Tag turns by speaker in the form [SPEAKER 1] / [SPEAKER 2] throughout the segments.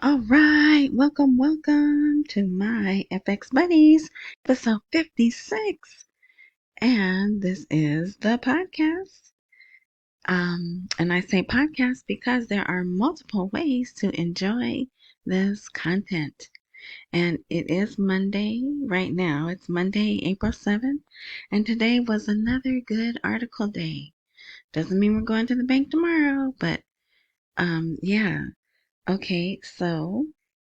[SPEAKER 1] All right, welcome to my FX Buddies, episode 56. And this is the podcast. And I say podcast because there are multiple ways to enjoy this content. And it is Monday right now. It's Monday, April 7th. And today was another good article day. Doesn't mean we're going to the bank tomorrow, but yeah. Okay, so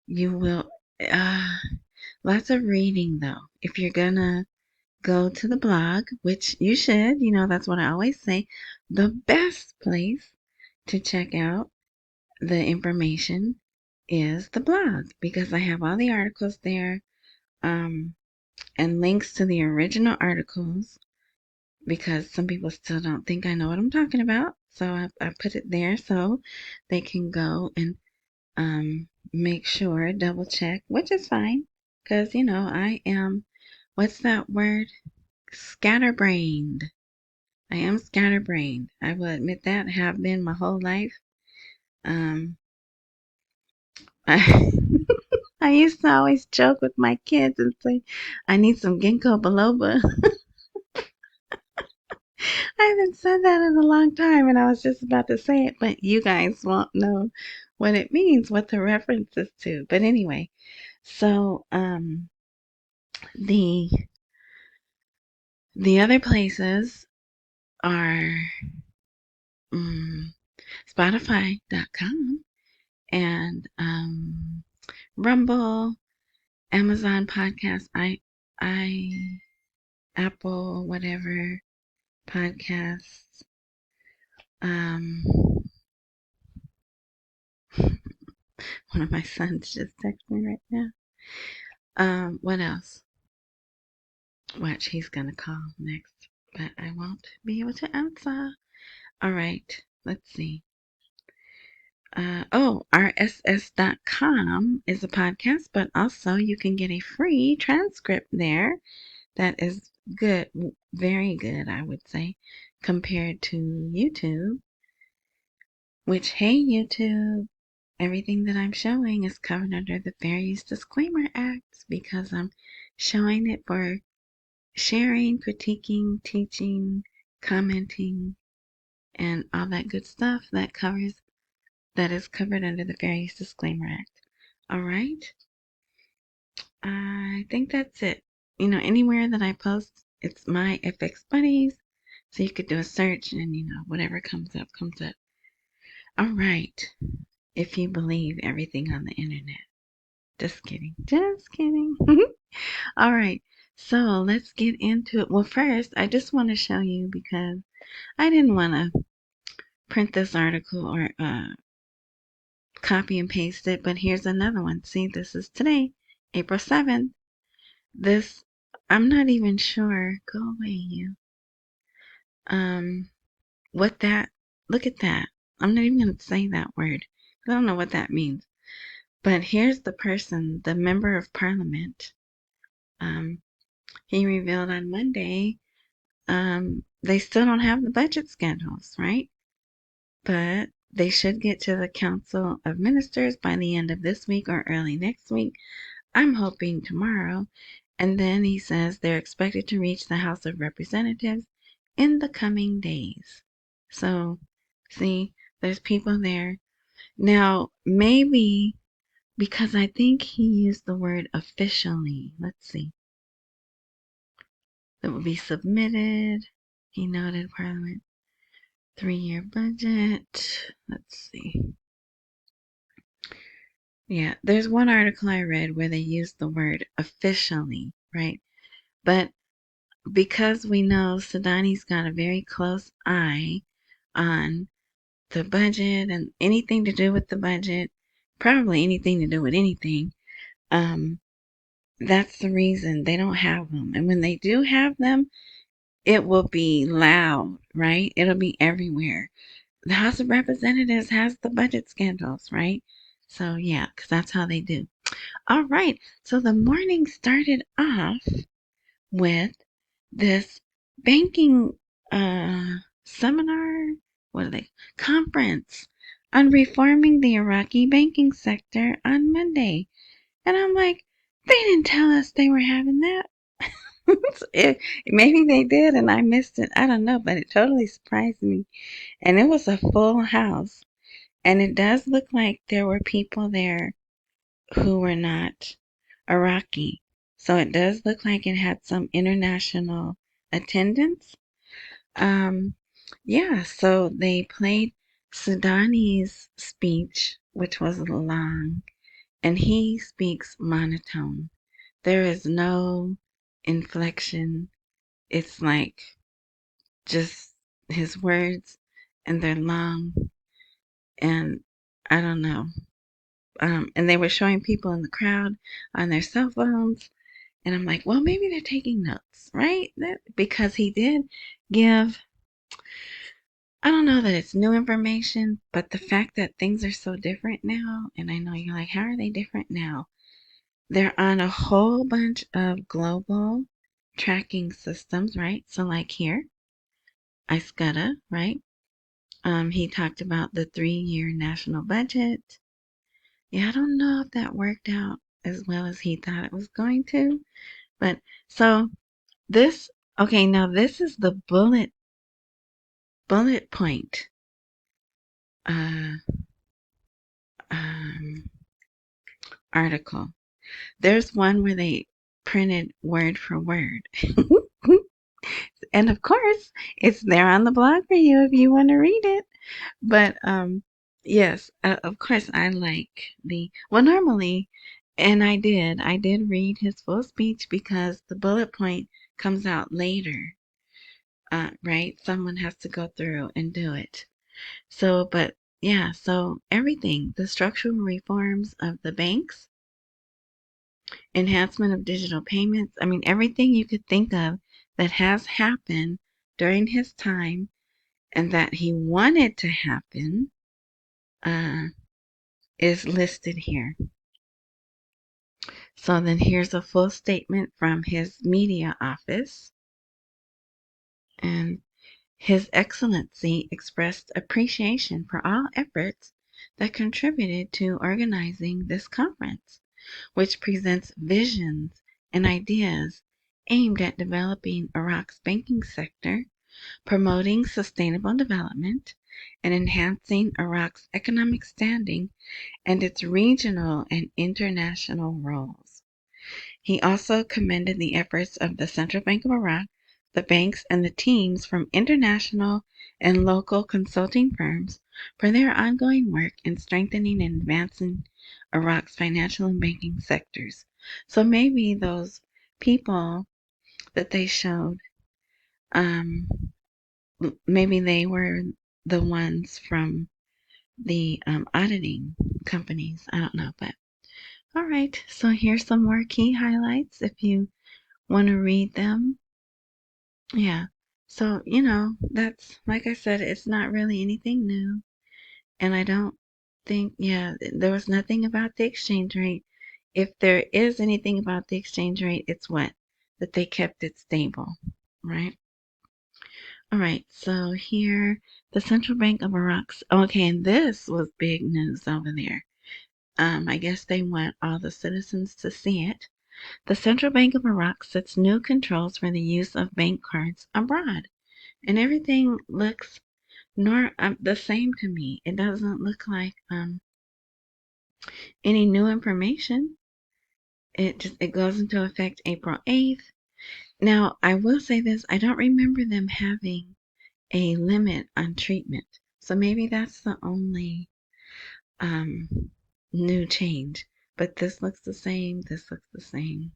[SPEAKER 1] you will, lots of reading though. If you're gonna go to the blog, which you should, that's what I always say, the best place to check out the information is the blog because I have all the articles there, and links to the original articles because some people still don't think I know what I'm talking about. So I put it there so they can go and make sure, double check, which is fine, because I am, what's that word? Scatterbrained. I am scatterbrained. I will admit that. Have been my whole life. Um, I, I used to always joke with my kids and say, I need some ginkgo biloba. I haven't said that in a long time, and I was just about to say it, but you guys won't know what it means, what the reference is to. But anyway, so the the other places are Spotify.com and Rumble, Amazon Podcast, I Apple, whatever podcasts. Um, One of my sons just texted me right now. What else? Watch, he's gonna call next, but I won't be able to answer. All right, let's see. RSS.com is a podcast, but also you can get a free transcript there that is good, very good, I would say, compared to YouTube, which, hey, YouTube, everything that I'm showing is covered under the Fair Use Disclaimer Act because I'm showing it for sharing, critiquing, teaching, commenting, and all that good stuff that is covered under the Fair Use Disclaimer Act. All right. I think that's it. Anywhere that I post, it's my FX Buddies. So you could do a search and, whatever comes up, comes up. All right. If you believe everything on the internet. Just kidding. Just kidding. All right. So let's get into it. Well, first, I just want to show you because I didn't want to print this article or copy and paste it, but here's another one. See, this is today, April 7th. This, I'm not even sure. Go away, you. What that, look at that. I'm not even going to say that word. I don't know what that means. But here's the person, the member of parliament. He revealed on Monday, they still don't have the budget schedules, right? But they should get to the Council of Ministers by the end of this week or early next week. I'm hoping tomorrow. And then he says they're expected to reach the House of Representatives in the coming days. So, see, there's people there. Now, maybe because I think he used the word officially. Let's see. That will be submitted. He noted Parliament 3-year budget. Let's see. Yeah, there's one article I read where they used the word officially, right? But because we know Sudani's got a very close eye on the budget and anything to do with the budget, probably anything to do with anything, that's the reason they don't have them. And when they do have them, it will be loud, right? It'll be everywhere. The House of Representatives has the budget scandals, right? So, yeah, because that's how they do. All right. So the morning started off with this banking seminar, what are they? Conference on reforming the Iraqi banking sector on Monday. And I'm like, they didn't tell us they were having that. Maybe they did and I missed it. I don't know, but it totally surprised me. And it was a full house. And it does look like there were people there who were not Iraqi. So it does look like it had some international attendance. Um, yeah, so they played Sudani's speech, which was long, and he speaks monotone. There is no inflection. It's like just his words, and they're long, and I don't know. And they were showing people in the crowd on their cell phones, and I'm like, well, maybe they're taking notes, right? Because he did give, I don't know that it's new information, but the fact that things are so different now, and I know you're like, how are they different now? They're on a whole bunch of global tracking systems, right? So like here, ASYCUDA, right? He talked about the 3-year national budget. Yeah, I don't know if that worked out as well as he thought it was going to. But so this, okay, now this is the bullet point uh, um, article. There's one where they printed word for word. And of course, it's there on the blog for you if you want to read it. But yes, of course, I like well, normally, and I did read his full speech because the bullet point comes out later, right? Someone has to go through and do it. So, but yeah, so everything, the structural reforms of the banks, enhancement of digital payments, I mean, everything you could think of that has happened during his time and that he wanted to happen uh, is listed here. So then here's a full statement from his media office. And His Excellency expressed appreciation for all efforts that contributed to organizing this conference, which presents visions and ideas aimed at developing Iraq's banking sector, promoting sustainable development, and enhancing Iraq's economic standing and its regional and international roles. He also commended the efforts of the Central Bank of Iraq, the banks, and the teams from international and local consulting firms for their ongoing work in strengthening and advancing Iraq's financial and banking sectors. So maybe those people that they showed, um, maybe they were the ones from the auditing companies. I don't know, but all right. So here's some more key highlights if you want to read them. Yeah. So, that's, like I said, it's not really anything new. And I don't think, yeah, there was nothing about the exchange rate. If there is anything about the exchange rate, it's what? That they kept it stable, right? All right. So here, the Central Bank of Iraq's, okay, and this was big news over there. I guess they want all the citizens to see it. The Central Bank of Iraq sets new controls for the use of bank cards abroad. And everything looks the same to me. It doesn't look like any new information. It goes into effect April 8th. Now, I will say this, I don't remember them having a limit on treatment. So maybe that's the only um, new change. But this looks the same. This looks the same.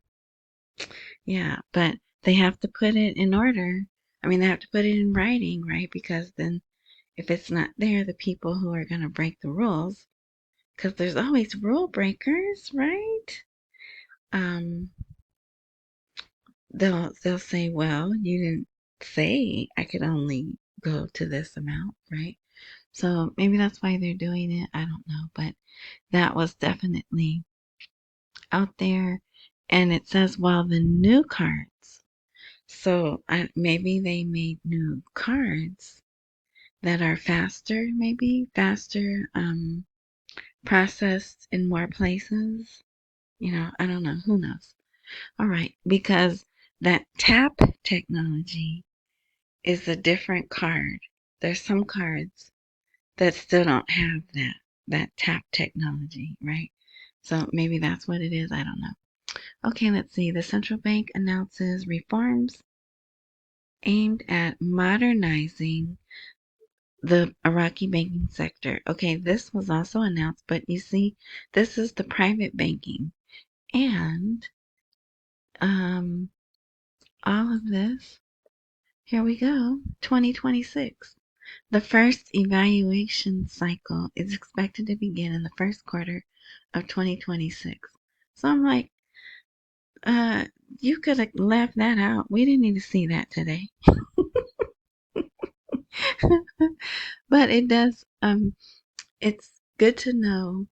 [SPEAKER 1] Yeah, but they have to put it in order. I mean, they have to put it in writing, right? Because then if it's not there, the people who are going to break the rules, because there's always rule breakers, right? Um, they'll say, well, you didn't say I could only go to this amount, right? So maybe that's why they're doing it. I don't know, but that was definitely out there. And it says, well, the new cards. So maybe they made new cards that are faster, maybe faster, processed in more places. I don't know. Who knows? All right, because that tap technology is a different card. There's some cards that still don't have that tap technology, right? So maybe that's what it is. I don't know. Okay, let's see. The central bank announces reforms aimed at modernizing the Iraqi banking sector. Okay, this was also announced, but you see, this is the private banking. And all of this, here we go, 2026. The first evaluation cycle is expected to begin in the first quarter of 2026. So I'm like, uh, you could have left that out. We didn't need to see that today. But it does, it's good to know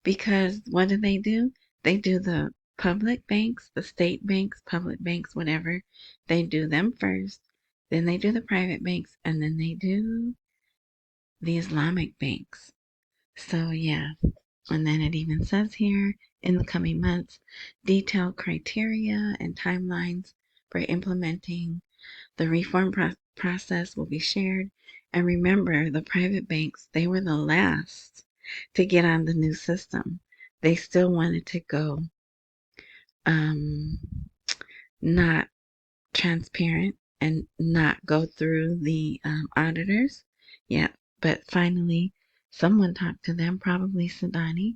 [SPEAKER 1] because what do? They do the public banks, the state banks, public banks, whatever. They do them first, then they do the private banks, and then they do the Islamic banks. So yeah, and then it even says here in the coming months, detailed criteria and timelines for implementing the reform process will be shared. And remember, the private banks, they were the last to get on the new system. They still wanted to go um, not transparent and not go through the auditors. Yeah, but finally, someone talked to them, probably Sudani,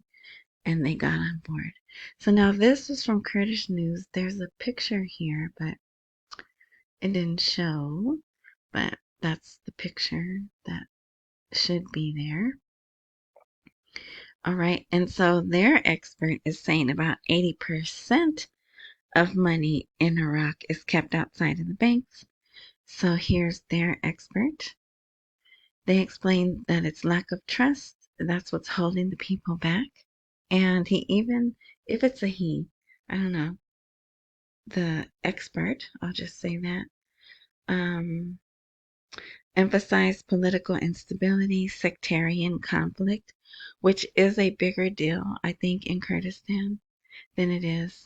[SPEAKER 1] and they got on board. So now this is from Kurdish News. There's a picture here, but it didn't show. But that's the picture that should be there. All right, and so their expert is saying about 80% of money in Iraq is kept outside of the banks. So here's their expert. They explain that it's lack of trust. That's what's holding the people back. And he even, if it's a he, I don't know, the expert, I'll just say that, um, emphasized political instability, sectarian conflict, which is a bigger deal, I think, in Kurdistan than it is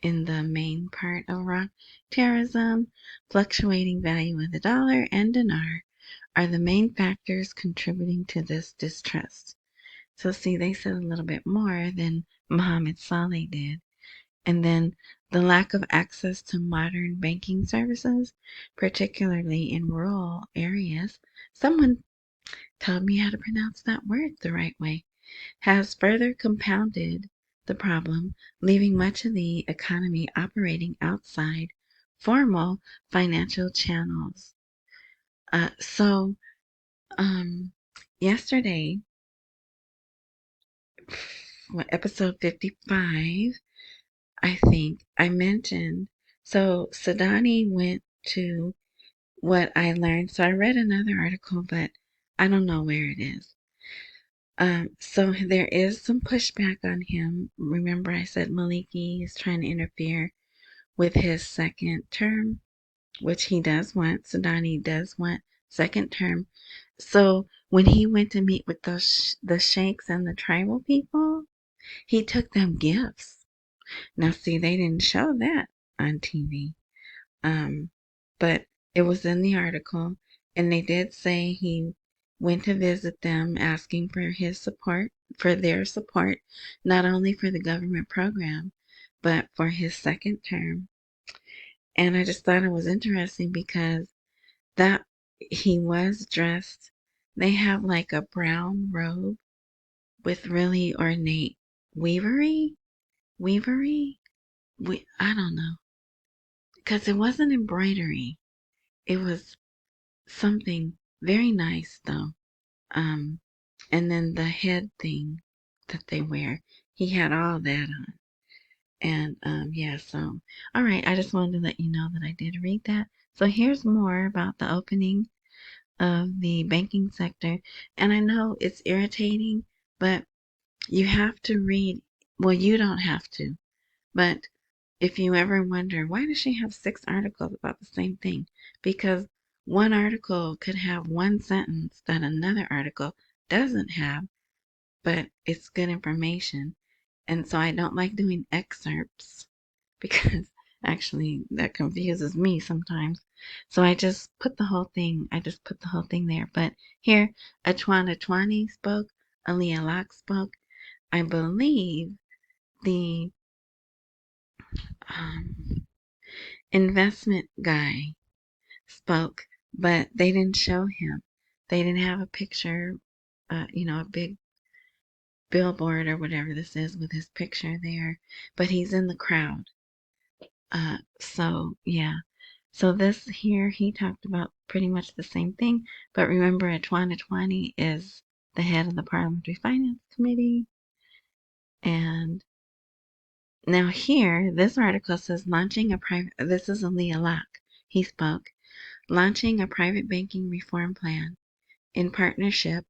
[SPEAKER 1] in the main part of Iraq. Terrorism, fluctuating value of the dollar and dinar are the main factors contributing to this distrust. So see, they said a little bit more than Mohammed Saleh did. And then the lack of access to modern banking services, particularly in rural areas. Someone told me how to pronounce that word the right way, has further compounded the problem, leaving much of the economy operating outside formal financial channels. So, yesterday, episode 55, I think I mentioned, so Sudani went to what I learned. So I read another article, but I don't know where it is. So there is some pushback on him. Remember I said Maliki is trying to interfere with his second term, which he does want. Sudani does want second term. So when he went to meet with the sheikhs and the tribal people, he took them gifts. Now see, they didn't show that on TV. But it was in the article, and they did say he went to visit them asking for his support, for their support, not only for the government program, but for his second term. And I just thought it was interesting because that he was dressed, they have like a brown robe with really ornate weavery, weavery, I don't know, because it wasn't embroidery. It was something very nice though. Um, and then the head thing that they wear, he had all that on. And yeah, so all right, I just wanted to let you know that I did read that. So here's more about the opening of the banking sector. And I know it's irritating, but you have to read. Well, you don't have to, but if you ever wonder why does she have 6 articles about the same thing, because one article could have one sentence that another article doesn't have, but it's good information. And so I don't like doing excerpts because actually that confuses me sometimes. So I just put the whole thing, there. But here, Atwana Twani spoke, Aliyah Locke spoke. I believe the investment guy spoke, but they didn't show him. They didn't have a picture, a big billboard or whatever this is with his picture there, but he's in the crowd. So yeah. So this here, he talked about pretty much the same thing, but remember, Atwana Twani is the head of the Parliamentary Finance Committee. And now here, this article says this is Aliyah Locke. He spoke, launching a private banking reform plan in partnership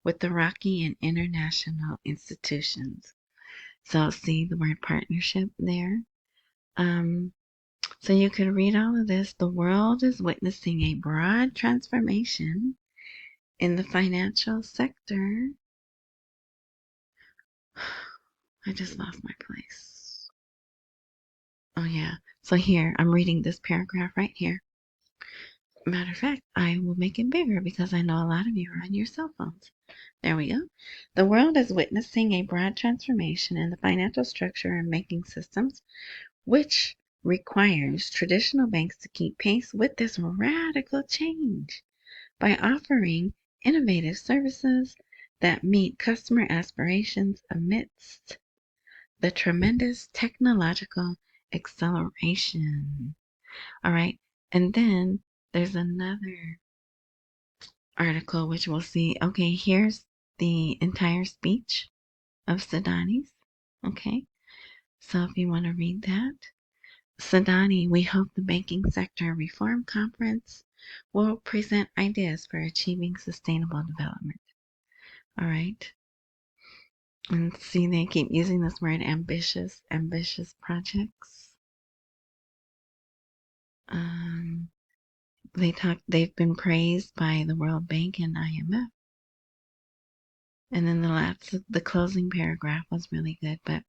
[SPEAKER 1] with the Iraqi and international institutions. So see the word partnership there. So you can read all of this. The world is witnessing a broad transformation in the financial sector. I just lost my place. Oh yeah. So here, I'm reading this paragraph right here. Matter of fact, I will make it bigger because I know a lot of you are on your cell phones. There we go. The world is witnessing a broad transformation in the financial structure and banking systems, which requires traditional banks to keep pace with this radical change by offering innovative services that meet customer aspirations amidst the tremendous technological acceleration. All right. And then there's another article which we'll see. Okay, here's the entire speech of Sudani's. Okay. So if you want to read that. Sudani, we hope the Banking Sector Reform Conference will present ideas for achieving sustainable development. All right. And see, they keep using this word ambitious projects. They've been praised by the World Bank and IMF. And then the closing paragraph was really good, but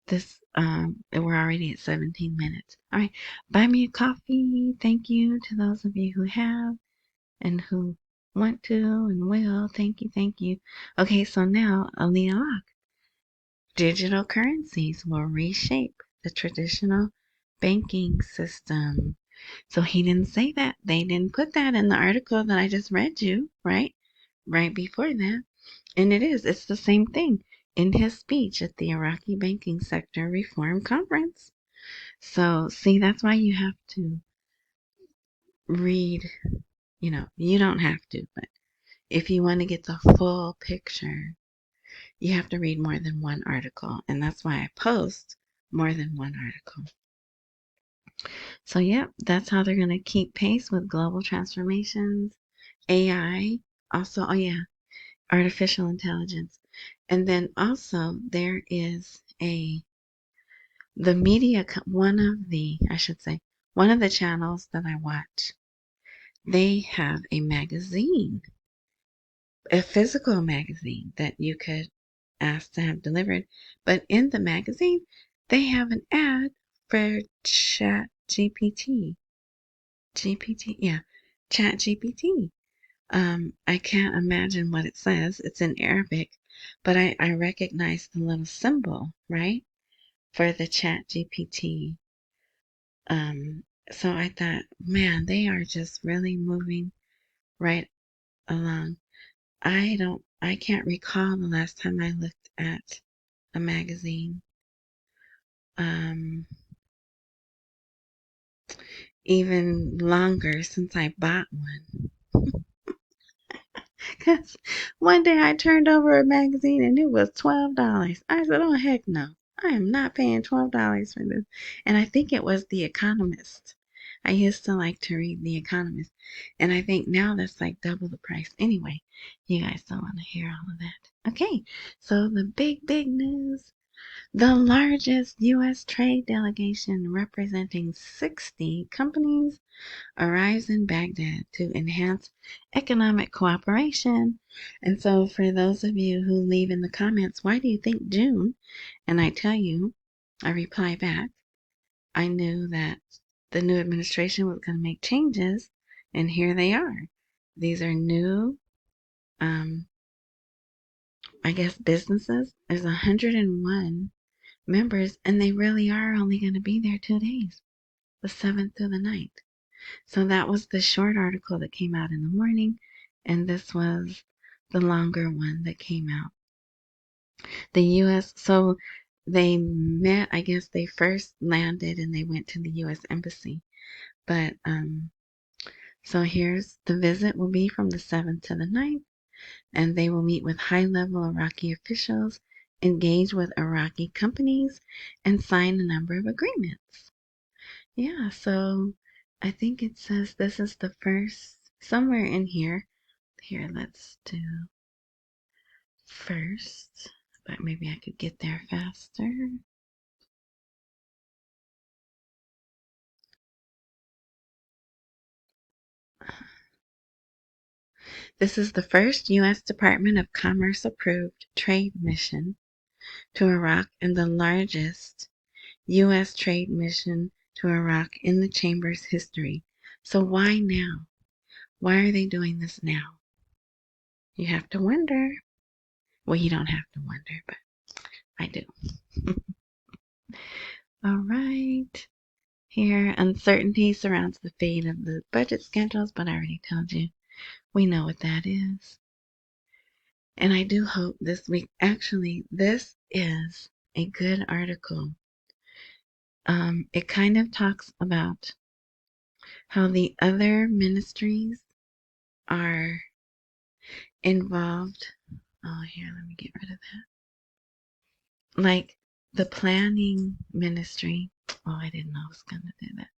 [SPEAKER 1] this, we're already at 17 minutes. All right, buy me a coffee. Thank you to those of you who have and who want to and will. Thank you. Okay, so now, Aliyah Locke. Digital currencies will reshape the traditional banking system. So he didn't say that. They didn't put that in the article that I just read you, right? Right before that. And it's the same thing in his speech at the Iraqi Banking Sector Reform Conference. So, see, that's why you have to read, you don't have to, but if you want to get the full picture, you have to read more than one article. And that's why I post more than one article. So, yeah, that's how they're going to keep pace with global transformations. AI, also, artificial intelligence. And then also there is the media, one of the channels that I watch, they have a magazine, a physical magazine that you could ask to have delivered. But in the magazine, they have an ad for Chat GPT. Chat GPT. I can't imagine what it says. It's in Arabic, but I recognize the little symbol, right, for the Chat GPT. So I thought, man, they are just really moving right along. I can't recall the last time I looked at a magazine. Even longer since I bought one. Because one day I turned over a magazine and it was $12. I said, oh, heck no. I am not paying $12 for this. And I think it was The Economist. I used to like to read The Economist. And I think now that's like double the price. Anyway, you guys don't want to hear all of that. Okay, so the big news. the largest U.S. trade delegation representing 60 companies arrives in Baghdad to enhance economic cooperation. And so, for those of you who leave in the comments, why do you think June? And I tell you, I reply back, I knew that the new administration was going to make changes, and here they are. These are new, I guess, businesses. There's 101 members, and they really are only going to be there 2 days, the 7th through the 9th. So that was the short article that came out in the morning, and this was the longer one that came out. The U.S., so they met, I guess they first landed and they went to the U.S. Embassy. But, so here's the visit will be from the 7th to the 9th, and they will meet with high-level Iraqi officials, engage with Iraqi companies, and sign a number of agreements. Yeah, so I think it says this is the first, somewhere in here. Here, let's do first, but maybe I could get there faster. This is the first U.S. Department of Commerce approved trade mission to Iraq and the largest U.S. trade mission to Iraq in the Chamber's history. So why now? Why are they doing this now? You have to wonder. Well, you don't have to wonder, but I do. All right. Here, uncertainty surrounds the fate of the budget schedules, but I already told you. We know what that is. And I do hope this week, actually, this is a good article. It kind of talks about how the other ministries are involved. Oh, here, let me get rid of that. Like the planning ministry. Oh, I didn't know I was going to do that.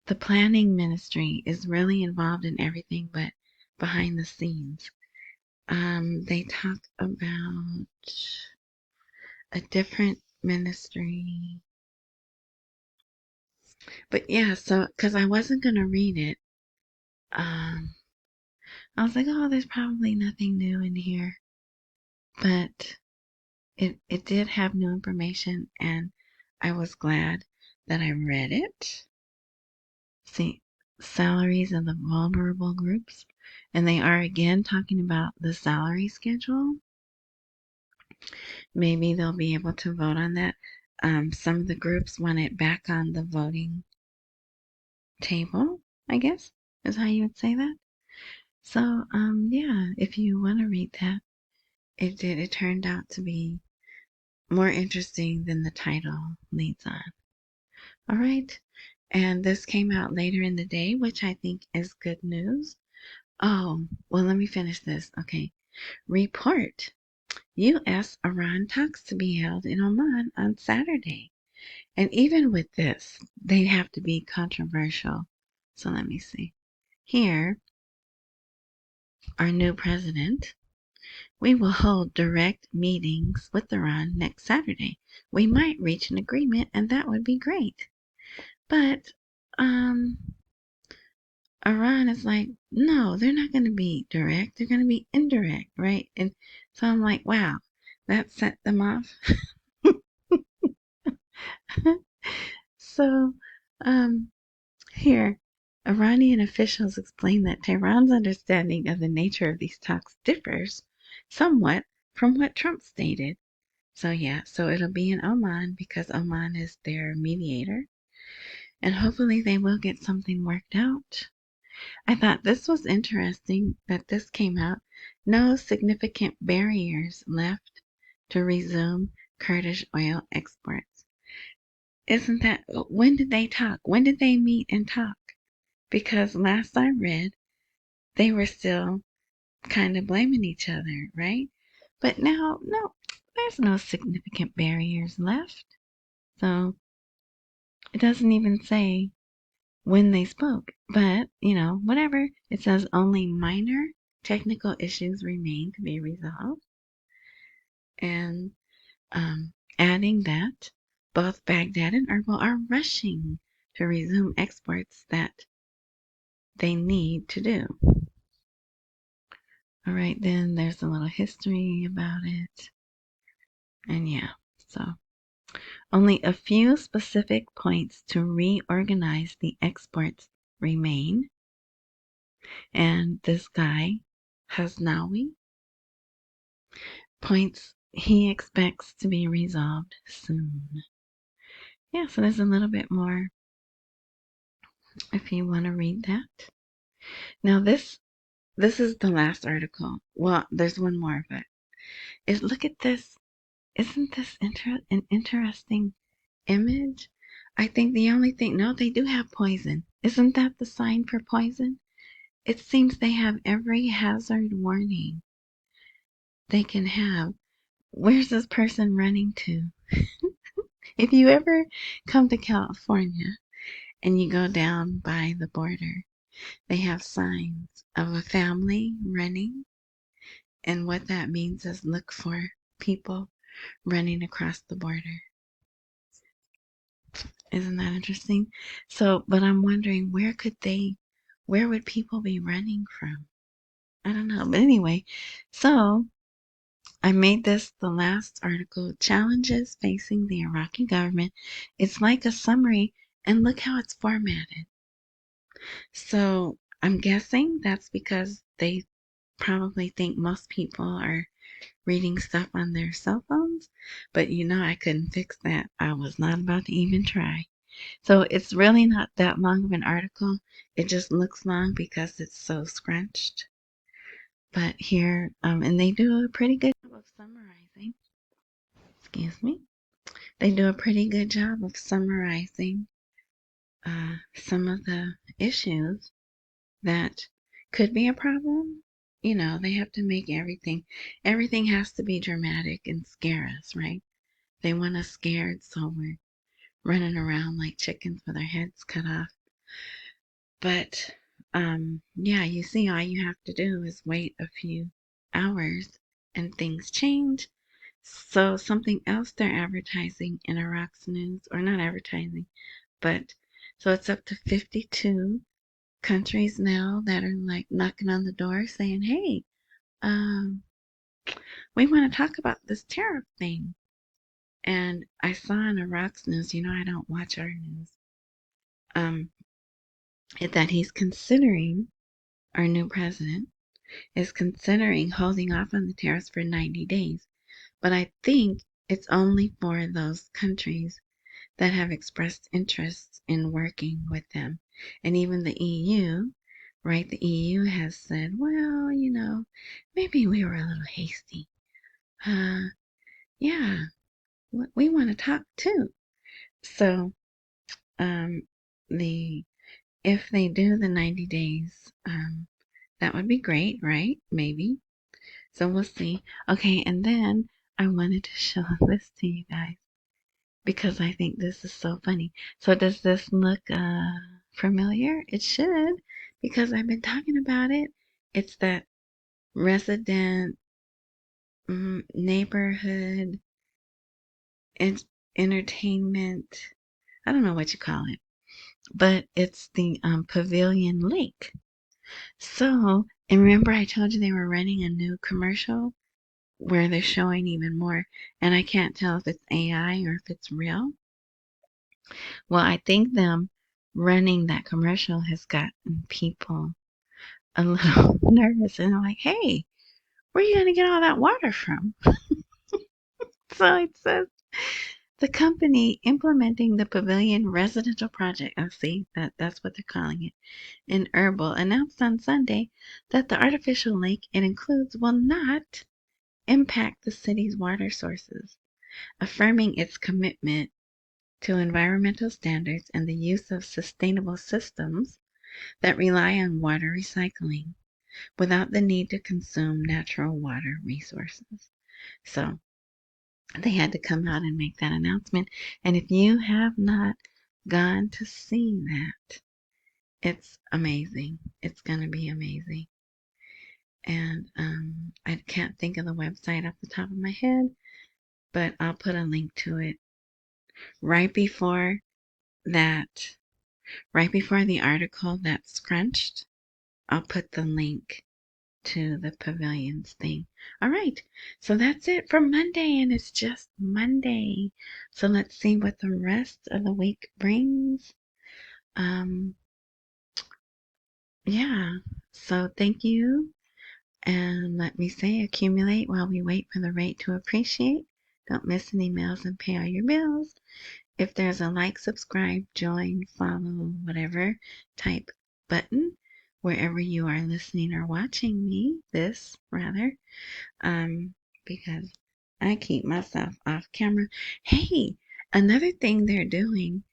[SPEAKER 1] The planning ministry is really involved in everything but behind the scenes. They talk about a different ministry. But yeah, so, because I wasn't going to read it, I was like, oh, there's probably nothing new in here. But it did have new information, and I was glad that I read it. See, salaries of the vulnerable groups. And they are again talking about the salary schedule. Maybe they'll be able to vote on that. Some of the groups want it back on the voting table, I guess, is how you would say that. So, yeah, if you want to read that, it turned out to be more interesting than the title leads on. All right. And this came out later in the day, which I think is good news. Oh, well, let me finish this. Okay. Report. U.S.-Iran talks to be held in Oman on Saturday. And even with this, they have to be controversial. So let me see. Here, our new president, we will hold direct meetings with Iran next Saturday. We might reach an agreement, and that would be great. But Iran is like, no, they're not going to be direct. They're going to be indirect, right? And so I'm like, wow, that set them off. So, here, Iranian officials explain that Tehran's understanding of the nature of these talks differs somewhat from what Trump stated. So, yeah, so it'll be in Oman because Oman is their mediator. And hopefully they will get something worked out. I thought this was interesting that this came out. No significant barriers left to resume Kurdish oil exports. Isn't that, when did they talk? When did they meet and talk? Because last I read, they were still kind of blaming each other, right? But now, no, there's no significant barriers left. So it doesn't even say when they spoke. But, whatever. It says only minor technical issues remain to be resolved. And adding that both Baghdad and Erbil are rushing to resume exports that they need to do. All right, then there's a little history about it. And yeah, so only a few specific points to reorganize the exports remain. And this guy, Hasnawi, points he expects to be resolved soon. Yeah, so there's a little bit more if you want to read that. Now this is the last article. Well, there's one more, but look at this. Isn't this an interesting image? I think the only thing, no, they do have poison. Isn't that the sign for poison? It seems they have every hazard warning they can have. Where's this person running to? If you ever come to California and you go down by the border, they have signs of a family running. And what that means is look for people running across the border. Isn't that interesting? So, but I'm wondering where would people be running from? I don't know. But anyway, so I made this the last article, Challenges Facing the Iraqi Government. It's like a summary, and look how it's formatted. So I'm guessing that's because they probably think most people are reading stuff on their cell phones, but I couldn't fix that. I was not about to even try. So it's really not that long of an article. It just looks long because it's so scrunched. But here, and they do a pretty good job of summarizing. Excuse me. They do a pretty good job of summarizing some of the issues that could be a problem. They have to make everything has to be dramatic and scare us, right? They want us scared, so we're running around like chickens with our heads cut off. But, yeah, you see, all you have to do is wait a few hours and things change. So something else they're advertising in Iraq's news, or not advertising, but so it's up to 52 countries now that are like knocking on the door saying, hey, we want to talk about this tariff thing. And I saw in Iraq's news, I don't watch our news, that he's considering, our new president is considering holding off on the tariffs for 90 days. But I think it's only for those countries that have expressed interest in working with them. And even the EU, right? The EU has said, well, maybe we were a little hasty. Yeah, we want to talk too. So, if they do the 90 days, that would be great, right? Maybe. So we'll see. Okay, and then I wanted to show this to you guys because I think this is so funny. So does this look familiar? It should, because I've been talking about it. It's that resident neighborhood entertainment. I don't know what you call it, but it's the Pavilion Lake. So, and remember I told you they were running a new commercial where they're showing even more, and I can't tell if it's AI or if it's real. Well, I think them running that commercial has gotten people a little nervous, and they're like, hey, where are you going to get all that water from? So it says, the company implementing the Pavilion residential project, see, that's what they're calling it, in Erbil, announced on Sunday that the artificial lake it includes will not impact the city's water sources, affirming its commitment to environmental standards and the use of sustainable systems that rely on water recycling without the need to consume natural water resources. So they had to come out and make that announcement. And if you have not gone to see that, it's amazing. It's going to be amazing. And I can't think of the website off the top of my head, but I'll put a link to it right before that, right before the article that's scrunched. I'll put the link to the pavilions thing. All right, so that's it for Monday, and it's just Monday. So let's see what the rest of the week brings. Yeah, so thank you. And let me say, accumulate while we wait for the rate to appreciate. Don't miss any mails and pay all your bills. If there's a like, subscribe, join, follow, whatever type button, wherever you are listening or watching me, this rather, because I keep myself off camera. Hey, another thing they're doing,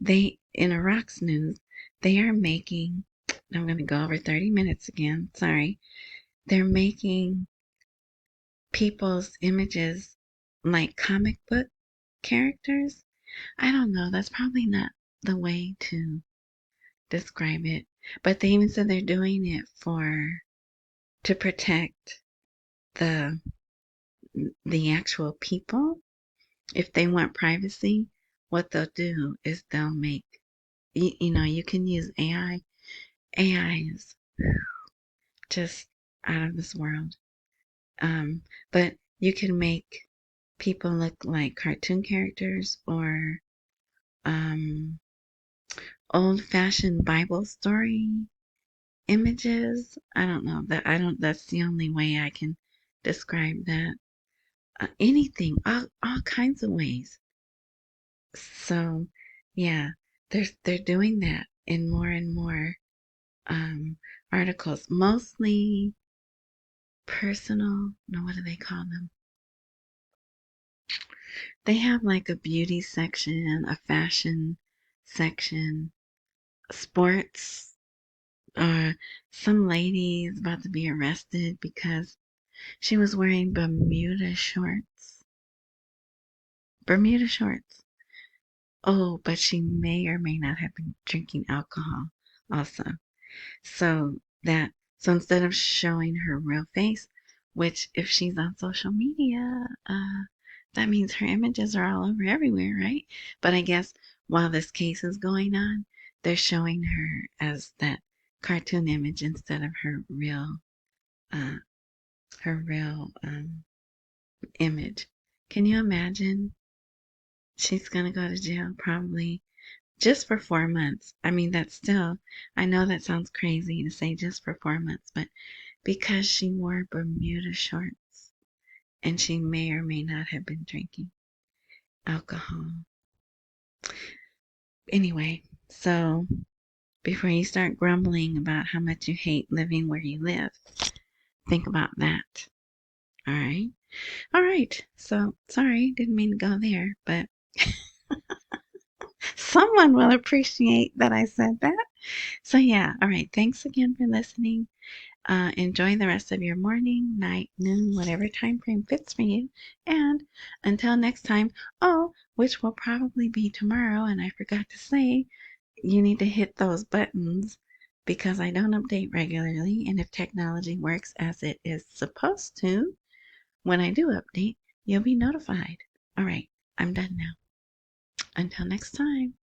[SPEAKER 1] in Iraq's news, they are making, I'm going to go over 30 minutes again, sorry. They're making people's images like comic book characters. I don't know, that's probably not the way to describe it. But they even said they're doing it to protect the actual people. If they want privacy, what they'll do is they'll make, you can use AI. AI is just out of this world. But you can make people look like cartoon characters or old-fashioned Bible story images. I don't know that that's the only way I can describe that. Anything, all kinds of ways. So, yeah, they're doing that in more and more articles, mostly personal. No, what do they call them? They have like a beauty section, a fashion section, sports. Some lady is about to be arrested because she was wearing Bermuda shorts. Bermuda shorts. Oh, but she may or may not have been drinking alcohol also. So so instead of showing her real face, which if she's on social media, that means her images are all over everywhere, right? But I guess while this case is going on, they're showing her as that cartoon image instead of uh, her real image. Can you imagine? She's gonna go to jail probably just for 4 months. I mean, that's still, I know that sounds crazy to say just for 4 months, but because she wore Bermuda shorts and she may or may not have been drinking alcohol. Anyway, so before you start grumbling about how much you hate living where you live, think about that. All right. All right. So sorry, didn't mean to go there, but someone will appreciate that I said that. So yeah. All right. Thanks again for listening. Enjoy the rest of your morning, night, noon, whatever time frame fits for you. And until next time, which will probably be tomorrow, and I forgot to say, you need to hit those buttons because I don't update regularly. And if technology works as it is supposed to, when I do update, you'll be notified. All right, I'm done now. Until next time.